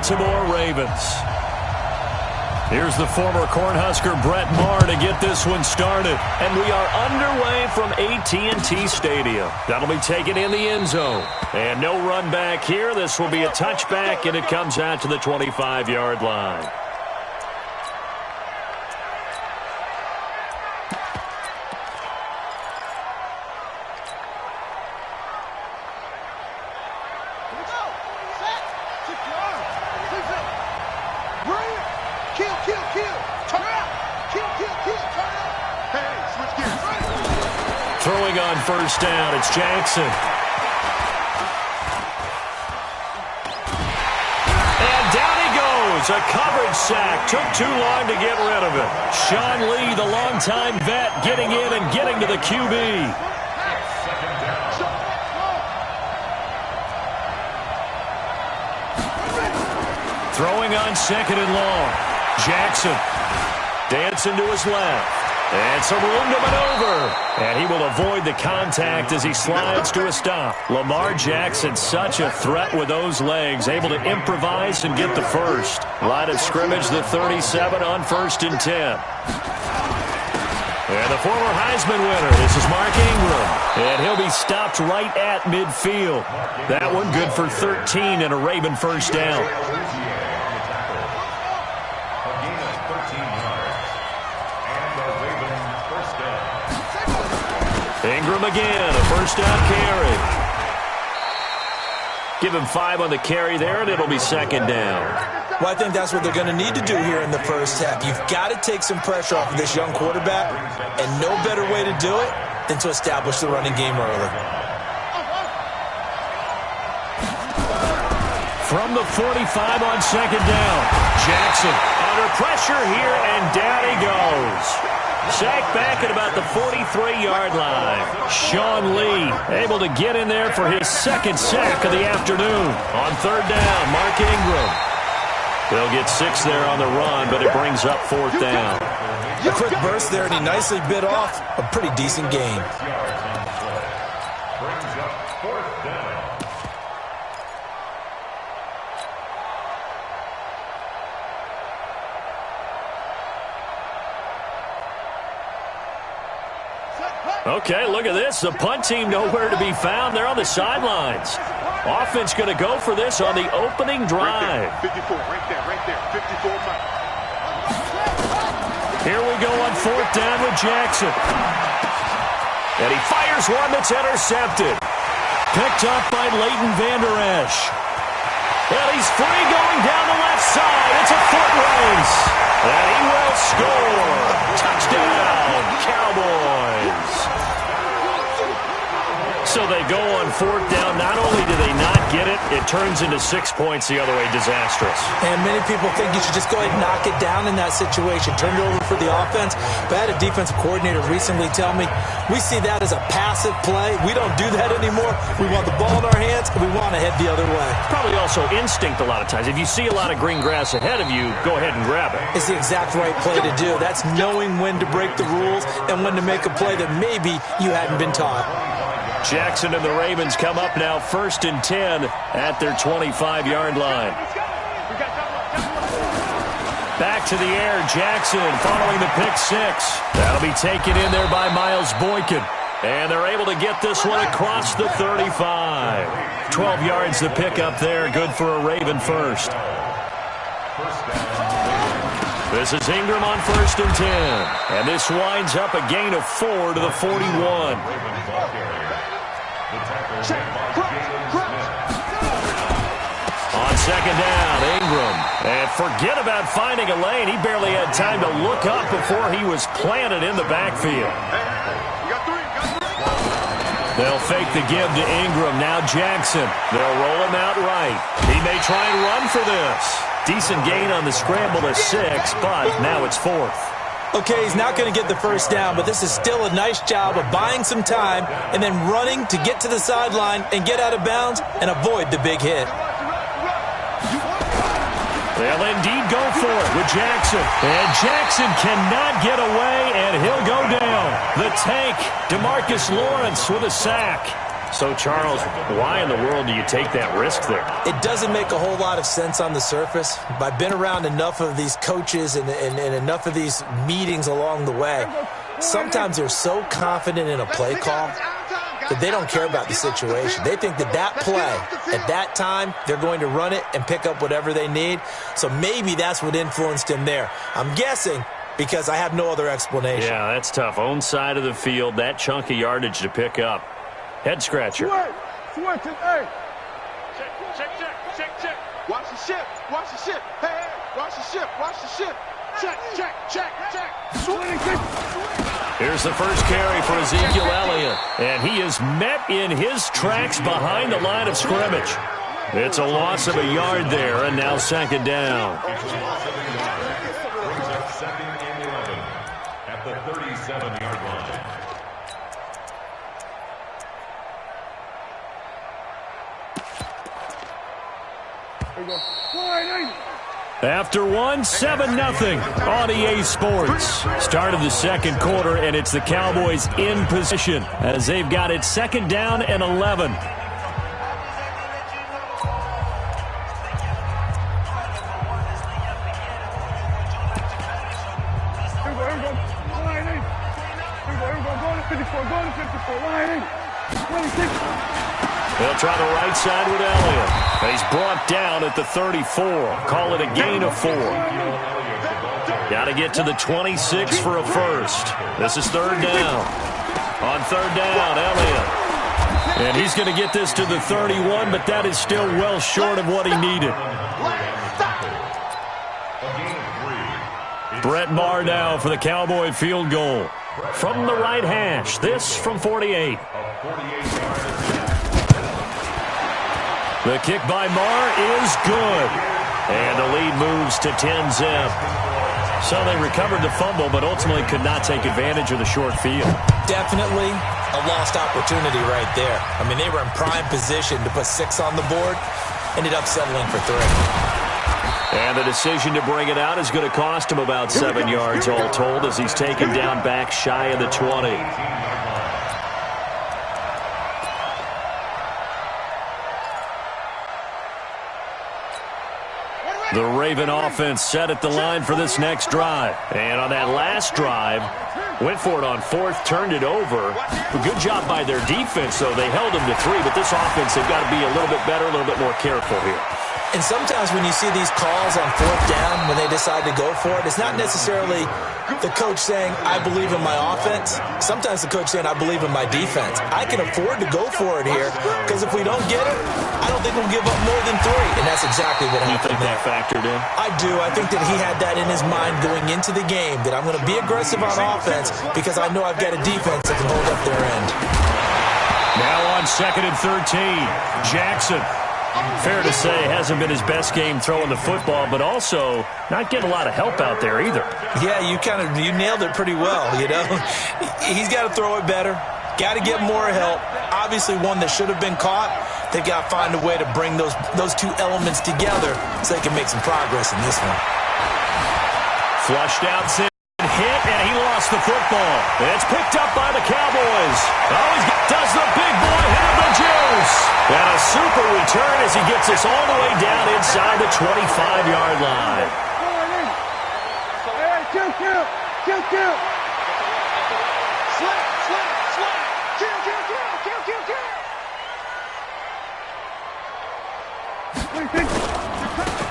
Baltimore Ravens. Here's the former Cornhusker Brett Maher to get this one started. And we are underway from AT&T Stadium. That'll be taken in the end zone. And no run back here. This will be a touchback, and it comes out to the 25-yard line. Throwing on first down, it's Jackson. And down he goes. A coverage sack. Took too long to get rid of it. Sean Lee, the longtime vet, getting in and getting to the QB. Throwing on second and long. Jackson dancing to his left. And some room to maneuver. And he will avoid the contact as he slides to a stop. Lamar Jackson, such a threat with those legs. Able to improvise and get the first. Line of scrimmage, the 37 on 1st and 10. And the former Heisman winner, this is Mark Ingram. And he'll be stopped right at midfield. That one good for 13 and a Raven first down. Ingram again, a first down carry. Give him 5 on the carry there, and it'll be second down. Well, I think that's what they're going to need to do here in the first half. You've got to take some pressure off of this young quarterback, and no better way to do it than to establish the running game early. From the 45 on second down, Jackson under pressure here, and down he goes. Sacked back at about the 43-yard line. Sean Lee able to get in there for his second sack of the afternoon. On third down, Mark Ingram. They'll get 6 there on the run, but it brings up 4th down. A quick burst there, and he nicely bit off a pretty decent gain. Okay, look at this. The punt team nowhere to be found. They're on the sidelines. Offense going to go for this on the opening drive. Right there, 54, right there, 54 miles. Here we go on 4th down with Jackson. And he fires one that's intercepted. Picked up by Leighton Vander Esch. And he's free going down the left side. It's a foot race. And he will score. Touchdown, Cowboys. So they go on 4th down. Not only do they not get it, it turns into 6 points the other way. Disastrous. And many people think you should just go ahead and knock it down in that situation. Turn it over for the offense. But I had a defensive coordinator recently tell me, we see that as a passive play. We don't do that anymore. We want the ball in our hands, and we want to head the other way. Probably also instinct a lot of times. If you see a lot of green grass ahead of you, go ahead and grab it. It's the exact right play to do. That's knowing when to break the rules and when to make a play that maybe you hadn't been taught. Jackson and the Ravens come up now 1st and 10 at their 25-yard line. Back to the air, Jackson following the pick 6. That'll be taken in there by Miles Boykin. And they're able to get this one across the 35. 12 yards to pick up there, good for a Raven first. This is Ingram on 1st and 10. And this winds up a gain of 4 to the 41. On second down, Ingram. And forget about finding a lane. He barely had time to look up before he was planted in the backfield. They'll fake the give to Ingram. Now Jackson. They'll roll him out right. He may try and run for this. Decent gain on the scramble to 6, but now it's 4th. Okay, he's not going to get the first down, but this is still a nice job of buying some time and then running to get to the sideline and get out of bounds and avoid the big hit. They'll indeed go for it with Jackson. And Jackson cannot get away, and he'll go down. The tank, DeMarcus Lawrence with a sack. So, Charles, why in the world do you take that risk there? It doesn't make a whole lot of sense on the surface. But I've been around enough of these coaches and enough of these meetings along the way. Sometimes they're so confident in a play call that they don't care about the situation. They think that that play, at that time, they're going to run it and pick up whatever they need. So maybe that's what influenced him there. I'm guessing because I have no other explanation. Yeah, that's tough. Own side of the field, that chunk of yardage to pick up. Head scratcher. Switch it, hey. Check. Watch the ship. Hey, watch the ship. Check. Here's the first carry for Ezekiel Elliott. And he is met in his tracks behind the line of scrimmage. It's a loss of a yard there, and now second down. Second and 11 at the 37-yard line. After one, 7-0 on EA Sports. Start of the second quarter, and it's the Cowboys in position as they've got it second down and 11. They'll try the right side with Elliott. He's brought down at the 34. Call it a gain of 4. Got to get to the 26 for a first. This is third down. On third down, Elliott. And he's going to get this to the 31, but that is still well short of what he needed. Brett Maher now for the Cowboy field goal. From the right hash, this from 48. The kick by Maher is good. And the lead moves to 10-zip. So they recovered the fumble, but ultimately could not take advantage of the short field. Definitely a lost opportunity right there. I mean, they were in prime position to put 6 on the board. Ended up settling for 3. And the decision to bring it out is going to cost him about 7 yards all told as he's taken down back shy of the 20. The Raven offense set at the line for this next drive. And on that last drive, went for it on fourth, turned it over. A good job by their defense, though. They held them to 3, but this offense, they've got to be a little bit better, a little bit more careful here. And sometimes when you see these calls on fourth down, when they decide to go for it, it's not necessarily the coach saying, I believe in my offense. Sometimes the coach saying, I believe in my defense. I can afford to go for it here because if we don't get it, I don't think we'll give up more than 3. And that's exactly what happened. You think that factored in? I do. I think that he had that in his mind going into the game, that I'm going to be aggressive on offense because I know I've got a defense that can hold up their end. Now on second and 13, Jackson. Fair to say, hasn't been his best game throwing the football, but also not getting a lot of help out there either. Yeah, you nailed it pretty well, you know. He's got to throw it better. Got to get more help. Obviously one that should have been caught. They've got to find a way to bring those two elements together so they can make some progress in this one. Flushed out, hit, and he lost the football. It's picked up by the Cowboys. Oh, he does the big boy have the juice. And a super return as he gets us all the way down inside the 25-yard line. Kill.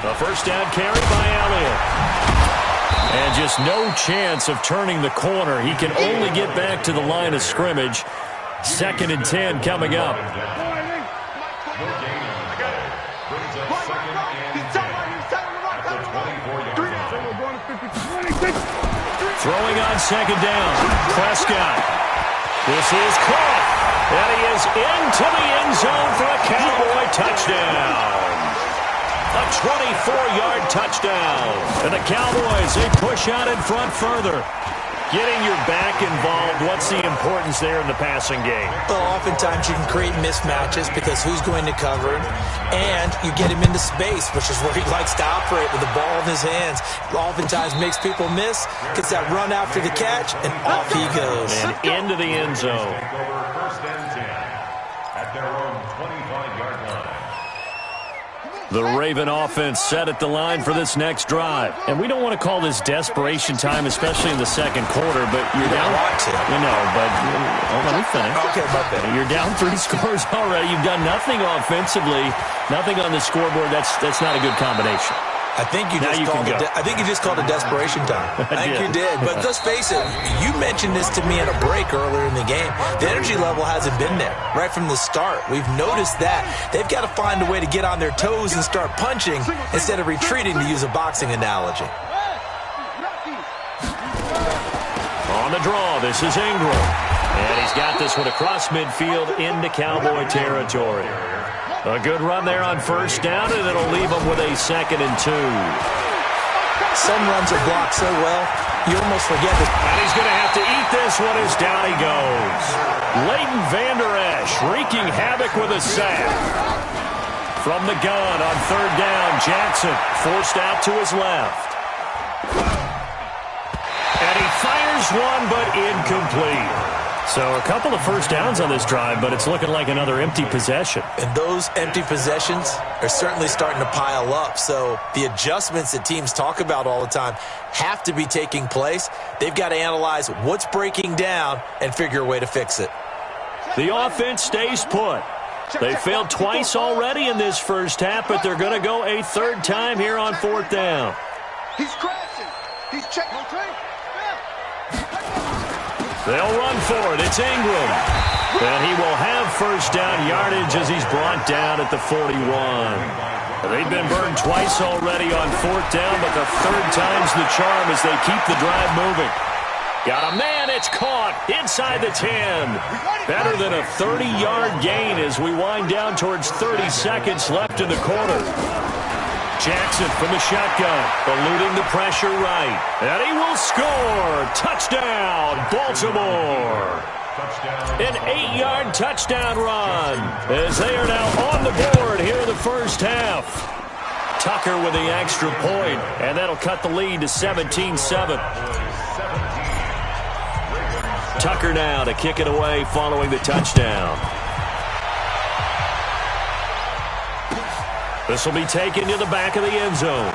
A first down carry by Elliott. And just no chance of turning the corner. He can only get back to the line of scrimmage. Second and 10 coming up. Throwing on second down. Prescott. This is caught. And he is into the end zone for a Cowboy touchdown. A 24-yard touchdown. And the Cowboys, they push out in front further. Getting your back involved, what's the importance there in the passing game? Well, oftentimes you can create mismatches because who's going to cover him, and you get him into space, which is where he likes to operate with the ball in his hands. Oftentimes makes people miss, gets that run after the catch, and off he goes. And into the end zone. First and 10 at their The Raven offense set at the line for this next drive. And we don't want to call this desperation time, especially in the second quarter, but you're down. You know, but let me finish. Okay, my bad. You're down 3 scores already. You've done nothing offensively, nothing on the scoreboard. That's not a good combination. I think you just called it desperation time. I think you did. But let's face it, you mentioned this to me in a break earlier in the game. The energy level hasn't been there right from the start. We've noticed that. They've got to find a way to get on their toes and start punching instead of retreating, to use a boxing analogy. On the draw, this is Ingram. And he's got this one across midfield into Cowboy territory. A good run there on first down, and it'll leave them with a 2nd and 2. Some runs are blocked so well, you almost forget this. And he's going to have to eat this one as down he goes. Leighton Vander Esch wreaking havoc with a sack. From the gun on 3rd down, Jackson forced out to his left. And he fires one, but incomplete. So a couple of first downs on this drive, but it's looking like another empty possession. And those empty possessions are certainly starting to pile up. So the adjustments that teams talk about all the time have to be taking place. They've got to analyze what's breaking down and figure a way to fix it. The offense stays put. They failed twice already in this first half, but they're going to go a 3rd time here on 4th down. He's crashing. He's checking. They'll run for it. It's Ingram. And he will have first down yardage as he's brought down at the 41. They've been burned twice already on 4th down, but the 3rd time's the charm as they keep the drive moving. Got a man. It's caught inside the 10. Better than a 30-yard gain as we wind down towards 30 seconds left in the quarter. Jackson from the shotgun, eluding the pressure right. And he will score. Touchdown, Baltimore. An 8-yard touchdown run as they are now on the board here in the first half. Tucker with the extra point, and that'll cut the lead to 17-7. Tucker now to kick it away following the touchdown. This will be taken to the back of the end zone.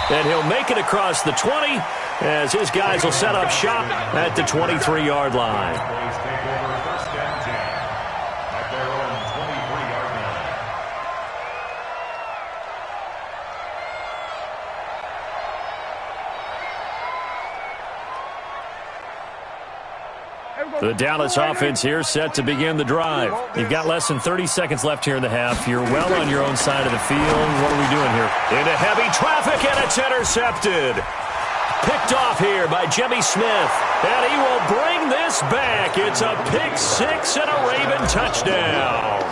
And he'll make it across the 20 as his guys will set up shop at the 23-yard line. The Dallas offense here set to begin the drive. You've got less than 30 seconds left here in the half. You're well on your own side of the field. What are we doing here? Into heavy traffic, and it's intercepted. Picked off here by Jimmy Smith. And he will bring this back. It's a pick six and a Raven touchdown.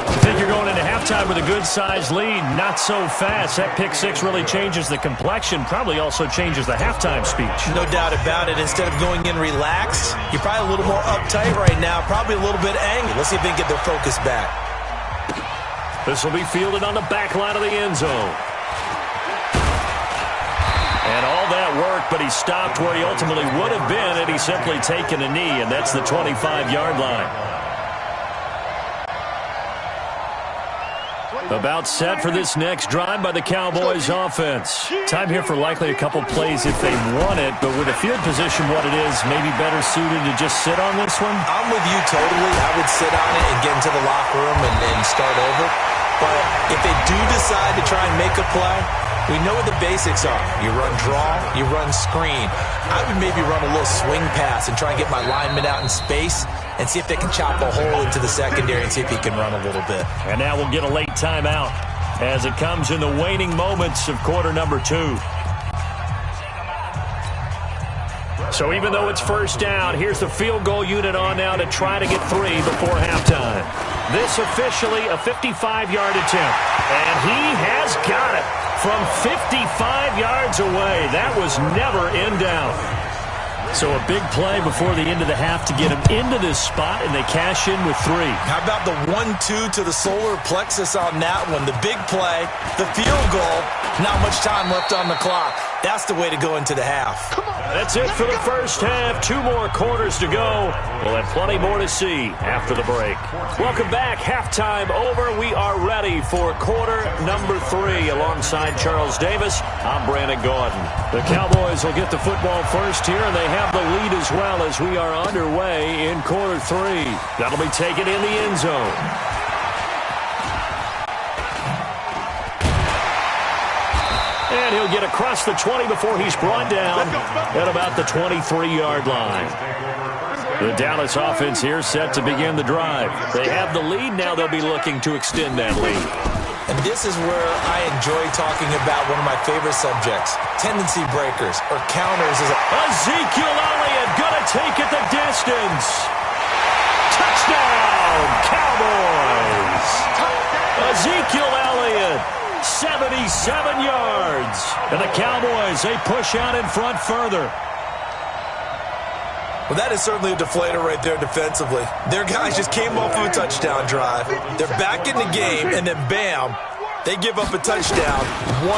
I think you're going into halftime with a good-sized lead. Not so fast. That pick six really changes the complexion. Probably also changes the halftime speech. No doubt about it. Instead of going in relaxed, you're probably a little more uptight right now. Probably a little bit angry. Let's see if they can get their focus back. This will be fielded on the back line of the end zone. And all that work, but he stopped where he ultimately would have been had he simply taken a knee, and that's the 25-yard line. About set for this next drive by the Cowboys offense. Time here for likely a couple plays if they want it, but with the field position what it is, maybe better suited to just sit on this one? I'm with you totally. I would sit on it and get into the locker room and start over. But if they do decide to try and make a play, we know what the basics are. You run draw, you run screen. I would maybe run a little swing pass and try and get my lineman out in space and see if they can chop a hole into the secondary and see if he can run a little bit. And now we'll get a late timeout as it comes in the waning moments of quarter number 2. So even though it's first down, here's the field goal unit on now to try to get 3 before halftime. This officially a 55-yard attempt. And he has got it from 55 yards away. That was never in doubt. So a big play before the end of the half to get them into this spot, and they cash in with 3. How about the 1-2 to the solar plexus on that one? The big play, the field goal, not much time left on the clock. That's the way to go into the half. That's it for the first half. 2 more quarters to go. We'll have plenty more to see after the break. Welcome back. Halftime over. We are ready for quarter number 3. Alongside Charles Davis, I'm Brandon Gordon. The Cowboys will get the football first here, and they have the lead as well as we are underway in quarter 3. That'll be taken in the end zone. And he'll get across the 20 before he's brought down at about the 23-yard line. The Dallas offense here set to begin the drive. They have the lead. Now they'll be looking to extend that lead. And this is where I enjoy talking about one of my favorite subjects, tendency breakers or counters. Ezekiel Elliott going to take it the distance. Touchdown, Cowboys. Ezekiel Elliott, 77 yards. And the Cowboys, they push out in front further. Well, that is certainly a deflator right there defensively. Their guys just came off of a touchdown drive. They're back in the game, and then bam, they give up a touchdown 1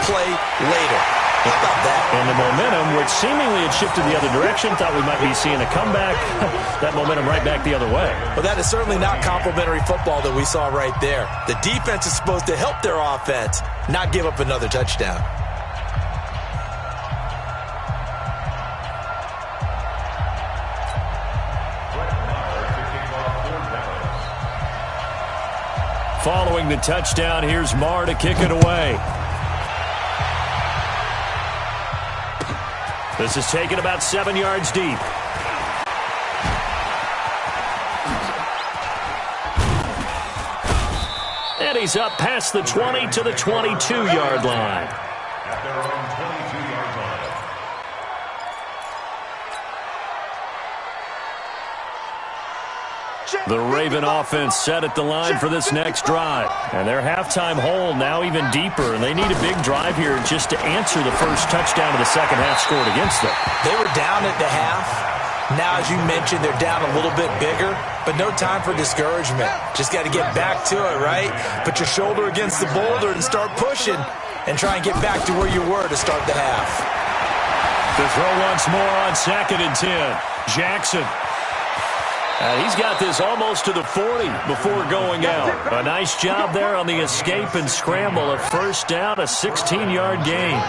play later. How about that? And the momentum, which seemingly had shifted the other direction, thought we might be seeing a comeback. That momentum right back the other way. Well, that is certainly not complimentary football that we saw right there. The defense is supposed to help their offense, not give up another touchdown. Following the touchdown, here's Marr to kick it away. This is taken about 7 yards deep. And he's up past the 20 to the 22-yard line. At their own 22-yard line. The Raven offense set at the line for this next drive. And their halftime hole now even deeper, and they need a big drive here just to answer the first touchdown of the second half scored against them. They were down at the half. Now, as you mentioned, they're down a little bit bigger, but no time for discouragement. Just got to get back to it, right? Put your shoulder against the boulder and start pushing and try and get back to where you were to start the half. To throw once more on 2nd and 10. Jackson. He's got this almost to the 40 before going out. A nice job there on the escape and scramble. A first down, a 16-yard gain.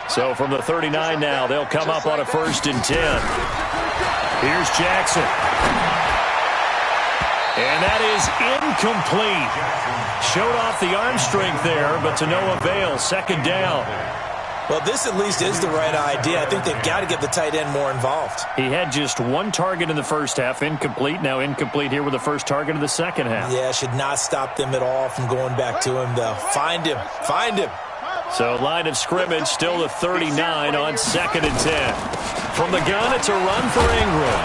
So from the 39 now, they'll come up on a 1st and 10. Here's Jackson. And that is incomplete. Showed off the arm strength there, but to no avail. 2nd down. Well, this at least is the right idea. I think they've got to get the tight end more involved. He had just 1 target in the first half, incomplete. Now incomplete here with the first target of the second half. Yeah, should not stop them at all from going back to him, though. Find him. Find him. So line of scrimmage still the 39 on 2nd and 10. From the gun, it's a run for Ingram.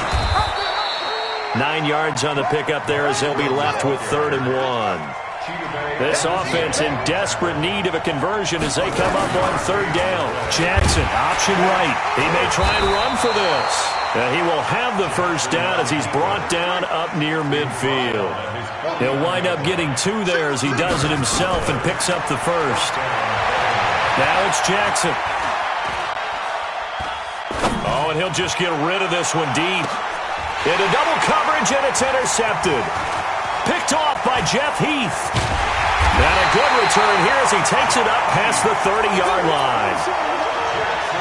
9 yards on the pickup there as they'll be left with 3rd and 1. This offense in desperate need of a conversion as they come up on 3rd down. Jackson, option right. He may try and run for this. And he will have the first down as he's brought down up near midfield. He'll wind up getting 2 there as he does it himself and picks up the first. Now it's Jackson. Oh, and he'll just get rid of this one deep. Into double coverage, and it's intercepted. Picked off by Jeff Heath. And a good return here as he takes it up past the 30-yard line.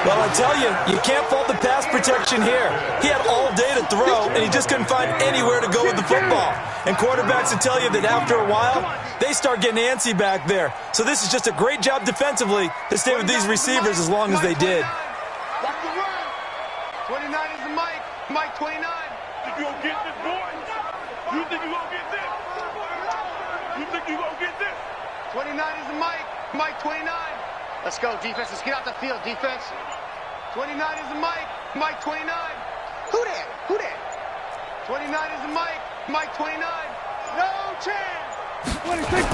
Well, I tell you, you can't fault the pass protection here. He had all day to throw, and he just couldn't find anywhere to go with the football. And quarterbacks will tell you that after a while, they start getting antsy back there. So this is just a great job defensively to stay with these receivers as long as they did. 29 is the Mike. Mike 29. Think you gonna get this, boy? You think you gonna get this? You think you gonna get this? 29 is the Mike. Mike 29. Let's go, defense. Let's get out the field, defense. 29 is the Mike. Mike 29. Who that? Who that? 29 is the Mike. Mike 29. No chance. 26.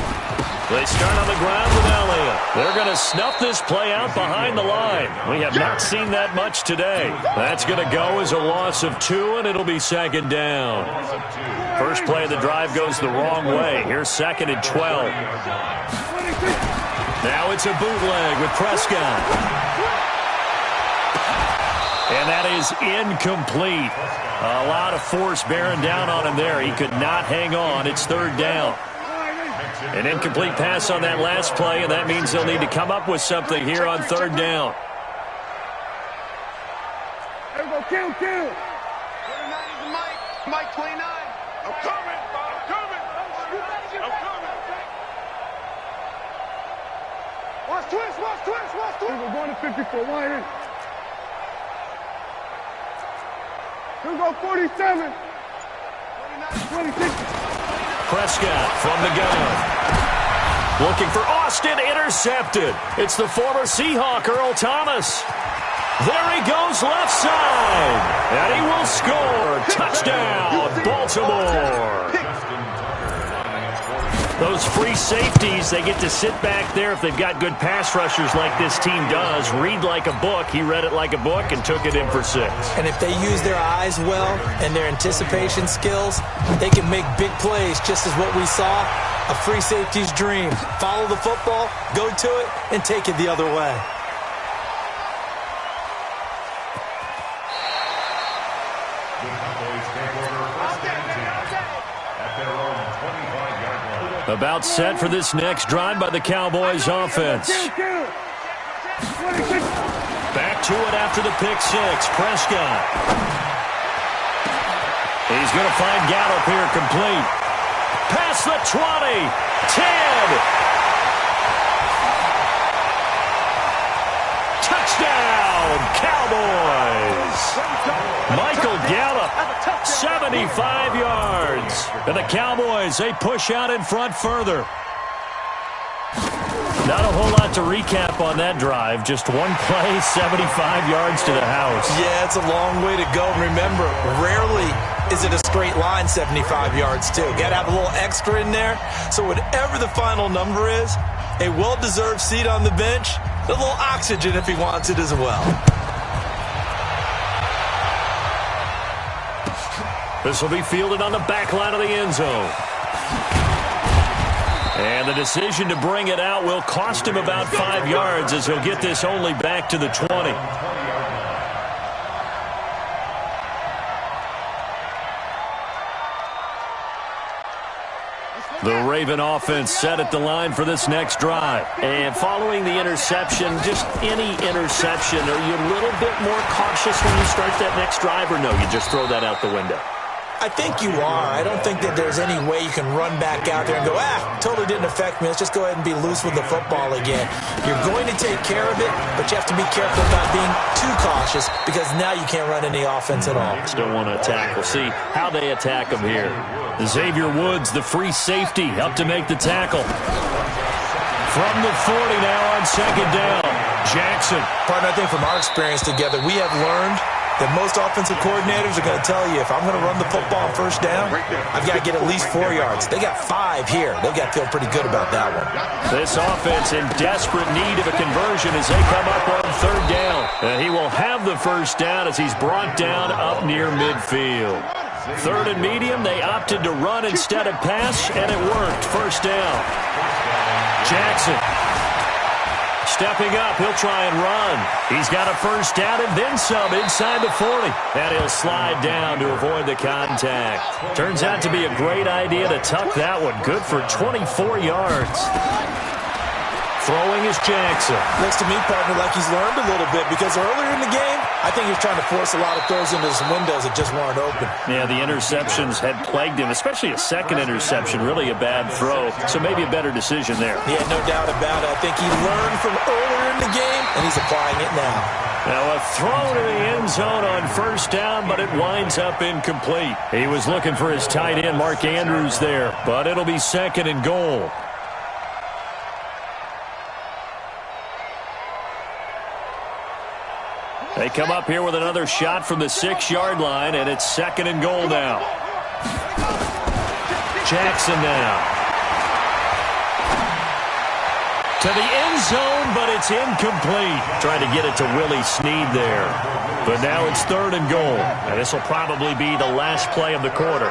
They start on the ground with Elliott. They're going to snuff this play out behind the line. We have not seen that much today. That's going to go as a loss of 2, and it'll be second down. First play of the drive goes the wrong way. Here's second and 12. Now it's a bootleg with Prescott. And that is incomplete. A lot of force bearing down on him there. He could not hang on. It's third down. An incomplete pass on that last play, and that means they'll need to come up with something here on third down. There we go, kill. 29 is Mike. Mike 29. I'm coming. Watch twist. We're going to 54. One here. Here we go, 47. 26. Prescott from the gun. Looking for Austin, intercepted. It's the former Seahawk, Earl Thomas. There he goes, left side. And he will score. Touchdown, Baltimore. Those free safeties, they get to sit back there if they've got good pass rushers like this team does. Read like a book. He read it like a book and took it in for 6. And if they use their eyes well and their anticipation skills, they can make big plays, just as what we saw, a free safety's dream. Follow the football, go to it, and take it the other way. About set for this next drive by the Cowboys offense. Back to it after the pick 6. Prescott. He's going to find Gallup here complete. Past the 20. 10. Touchdown, Cowboys. Michael Gallup, 75 yards. And the Cowboys, they push out in front further. Not a whole lot to recap on that drive. Just one play, 75 yards to the house. Yeah, it's a long way to go. And remember, rarely is it a straight line 75 yards, too. Got to have a little extra in there. So whatever the final number is, a well-deserved seat on the bench, a little oxygen if he wants it as well. This will be fielded on the back line of the end zone. And the decision to bring it out will cost him about 5 yards as he'll get this only back to the 20. The Raven offense set at the line for this next drive. And following the interception, just any interception, are you a little bit more cautious when you start that next drive, or no, you just throw that out the window? I think you are. I don't think that there's any way you can run back out there and go, totally didn't affect me. Let's just go ahead and be loose with the football again. You're going to take care of it, but you have to be careful about being too cautious because now you can't run any offense at all. Still want to attack. We'll see how they attack him here. Xavier Woods, the free safety, up to make the tackle. From the 40 now on second down. Jackson. Partner, I think from our experience together, we have learned that most offensive coordinators are going to tell you, if I'm going to run the football on first down, I've got to get at least 4 yards. They got 5 here. They've got to feel pretty good about that one. This offense in desperate need of a conversion as they come up on third down. And he will have the first down as he's brought down up near midfield. Third and medium, they opted to run instead of pass, and it worked. First down. Jackson. Stepping up, he'll try and run. He's got a first down and then some inside the 40. And he'll slide down to avoid the contact. Turns out to be a great idea to tuck that one. Good for 24 yards. Throwing is Jackson. Looks to me, partner, like he's learned a little bit because earlier in the game, I think he was trying to force a lot of throws into some windows that just weren't open. Yeah, the interceptions had plagued him, especially a second interception, really a bad throw. So maybe a better decision there. Yeah, no doubt about it. I think he learned from earlier in the game, and he's applying it now. Now a throw to the end zone on first down, but it winds up incomplete. He was looking for his tight end, Mark Andrews, there, but it'll be second and goal. They come up here with another shot from the 6-yard line, and it's second and goal now. Jackson now. To the end zone, but it's incomplete. Trying to get it to Willie Snead there. But now it's 3rd and goal. And this will probably be the last play of the quarter.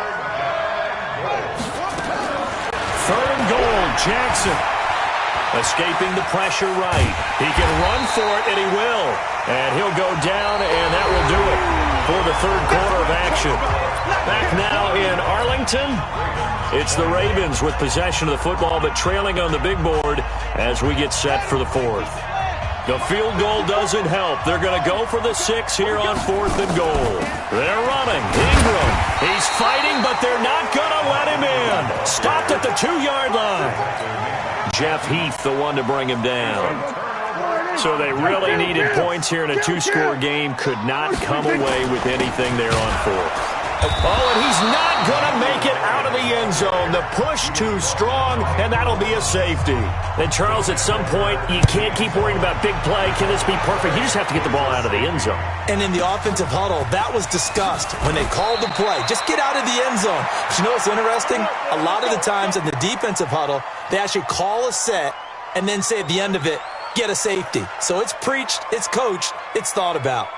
3rd and goal, Jackson. Escaping the pressure right. He can run for it, and he will. And he'll go down, and that will do it for the 3rd quarter of action. Back now in Arlington, it's the Ravens with possession of the football, but trailing on the big board as we get set for the 4th. The field goal doesn't help. They're going to go for the 6 here on 4th and goal. They're running. Ingram, he's fighting, but they're not going to let him in. Stopped at the 2-yard line. Jeff Heath, the one to bring him down. So they really needed points here in a 2-score game. Could not come away with anything there on 4th. Oh, and he's not going to make it out of the end zone. The push too strong, and that'll be a safety. And, Charles, at some point, you can't keep worrying about big play. Can this be perfect? You just have to get the ball out of the end zone. And in the offensive huddle, that was discussed when they called the play. Just get out of the end zone. But you know what's interesting? A lot of the times in the defensive huddle, they actually call a set and then say at the end of it, get a safety. So it's preached, it's coached, it's thought about.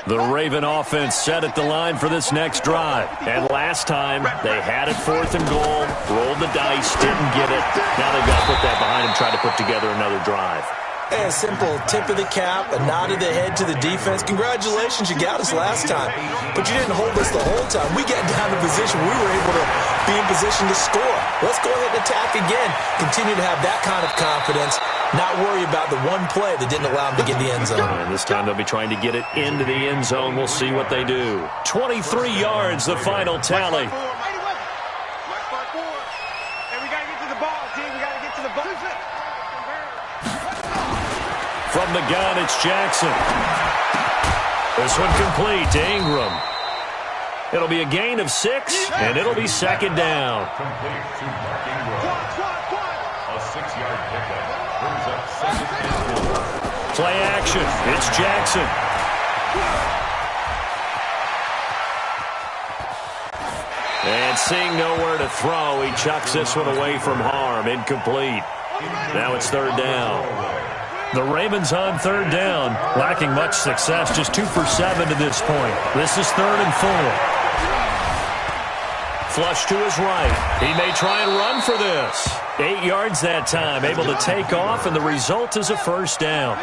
The Raven offense set at the line for this next drive. And last time, they had it 4th and goal, rolled the dice, didn't get it. Now they've got to put that behind them, try to put together another drive. A simple tip of the cap, a nod of the head to the defense. Congratulations, you got us last time. But you didn't hold us the whole time. We got down to position. We were able to be in position to score. Let's go ahead and attack again. Continue to have that kind of confidence. Not worry about the one play that didn't allow them to get the end zone. And this time they'll be trying to get it into the end zone. We'll see what they do. 23 yards, the final tally. And we got to get to the ball, team. We got to get to the ball. From the gun, it's Jackson. This one complete to Ingram. It'll be a gain of 6, and it'll be 2nd down. Complete to Mark Ingram. A 6-yard pickup brings up 2nd and goal. Play action. It's Jackson. And seeing nowhere to throw, he chucks this one away from harm. Incomplete. Now it's 3rd down. The Ravens on 3rd down, lacking much success, just 2 for 7 to this point. This is 3rd and 4. Flush to his right. He may try and run for this. 8 yards that time, able to take off, and the result is a 1st down.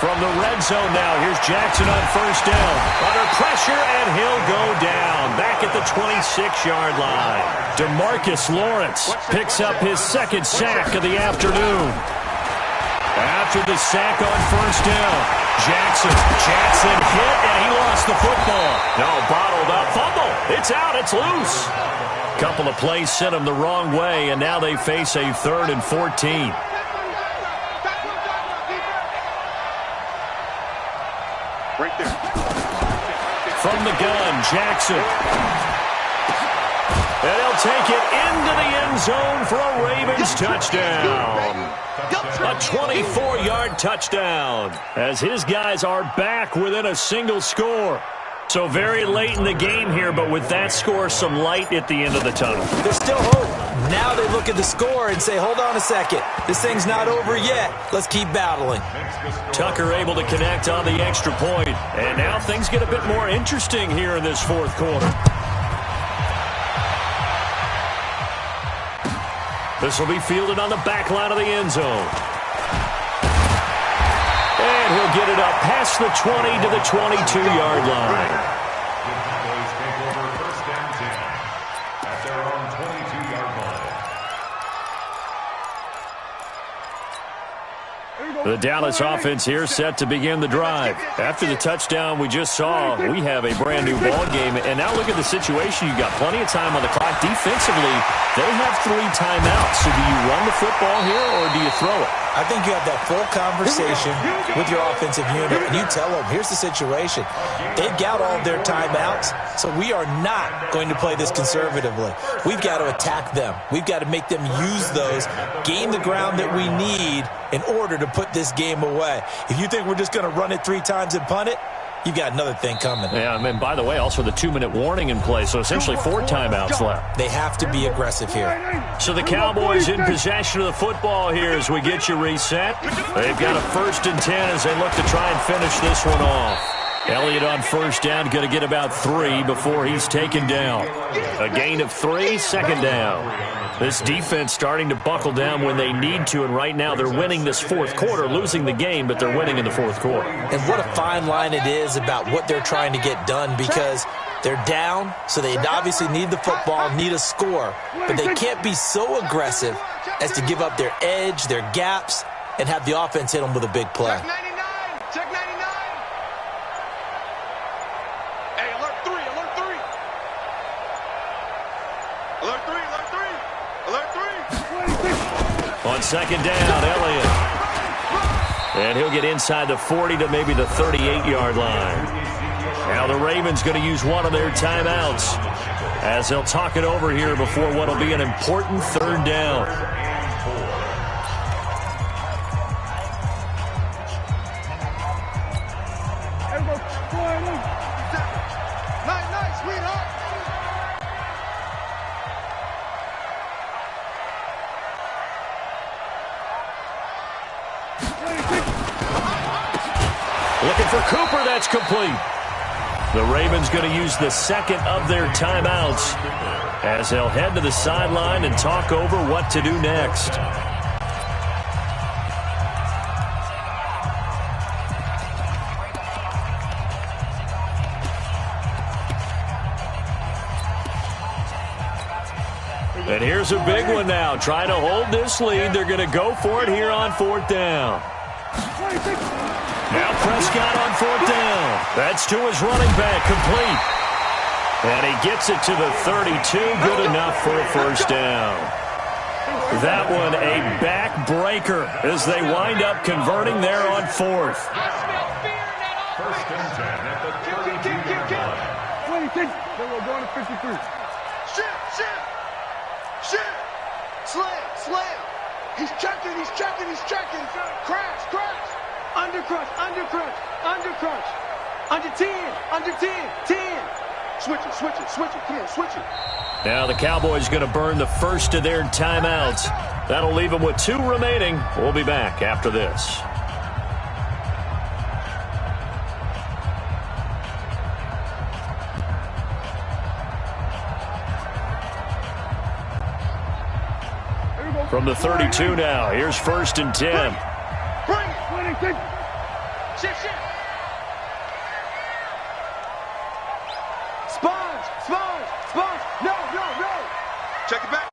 From the red zone now, here's Jackson on 1st down. Under pressure, and he'll go down. Back at the 26-yard line. DeMarcus Lawrence picks up his 2nd sack of the afternoon. After the sack on 1st down, Jackson hit, and he lost the football. No, bottled up. Fumble. It's out. It's loose. Couple of plays sent him the wrong way, and now they face a 3rd and 14. Right there. From the gun, Jackson. And he'll take it into the end zone for a Ravens touchdown. A 24-yard touchdown as his guys are back within a single score. So very late in the game here, but with that score, some light at the end of the tunnel. There's still hope. Now they look at the score and say, hold on a second. This thing's not over yet. Let's keep battling. Tucker able to connect on the extra point. And now things get a bit more interesting here in this 4th quarter. This will be fielded on the back line of the end zone. And he'll get it up past the 20 to the 22-yard line. The Cowboys take over 1st and 10 at their own 22-yard line. The Dallas offense here set to begin the drive. After the touchdown we just saw, we have a brand new ball game. And now look at the situation. You've got plenty of time on the clock. Defensively, they have 3 timeouts. So do you run the football here or do you throw it? I think you have that full conversation with your offensive unit, and you tell them, here's the situation. They've got all of their timeouts, so we are not going to play this conservatively. We've got to attack them. We've got to make them use those, gain the ground that we need in order to put this game away. If you think we're just going to run it 3 times and punt it, you've got another thing coming. Yeah, and by the way, also the 2-minute warning in place, so essentially 4 timeouts left. They have to be aggressive here. So the Cowboys in possession of the football here as we get you reset. They've got a 1st and 10 as they look to try and finish this one off. Elliott on 1st down, going to get about 3 before he's taken down. A gain of 3, 2nd down. This defense starting to buckle down when they need to, and right now they're winning this 4th quarter, losing the game, but they're winning in the 4th quarter. And what a fine line it is about what they're trying to get done, because they're down, so they obviously need the football, need a score, but they can't be so aggressive as to give up their edge, their gaps, and have the offense hit them with a big play. Check 99. Check 99. Hey, alert 3. Alert 3. Alert 3. Alert 3. Alert 3. On 2nd down, Elliott. And he'll get inside the 40 to maybe the 38-yard line. Now the Ravens going to use one of their timeouts as they'll talk it over here before what will be an important 3rd down. Nice, sweetheart. Looking for Cooper, that's complete. The Ravens going to use the 2nd of their timeouts as they'll head to the sideline and talk over what to do next. And here's a big one now. Trying to hold this lead. They're going to go for it here on 4th down. Now Prescott on 4th down. That's to his running back, complete. And he gets it to the 32, good enough for a 1st down. That one a backbreaker as they wind up converting there on 4th. 1st and 10 at the 32-yard line. We're going to 53. Shit. Slam. He's checking. Crash. Undercrush. Under 10. 10. Switch it. Come on, switch it. Now the Cowboys going to burn the 1st of their timeouts. That'll leave them with 2 remaining. We'll be back after this. From the 32 now, here's 1st and 10. Bring it. Shit. Sponge. No. Check it back.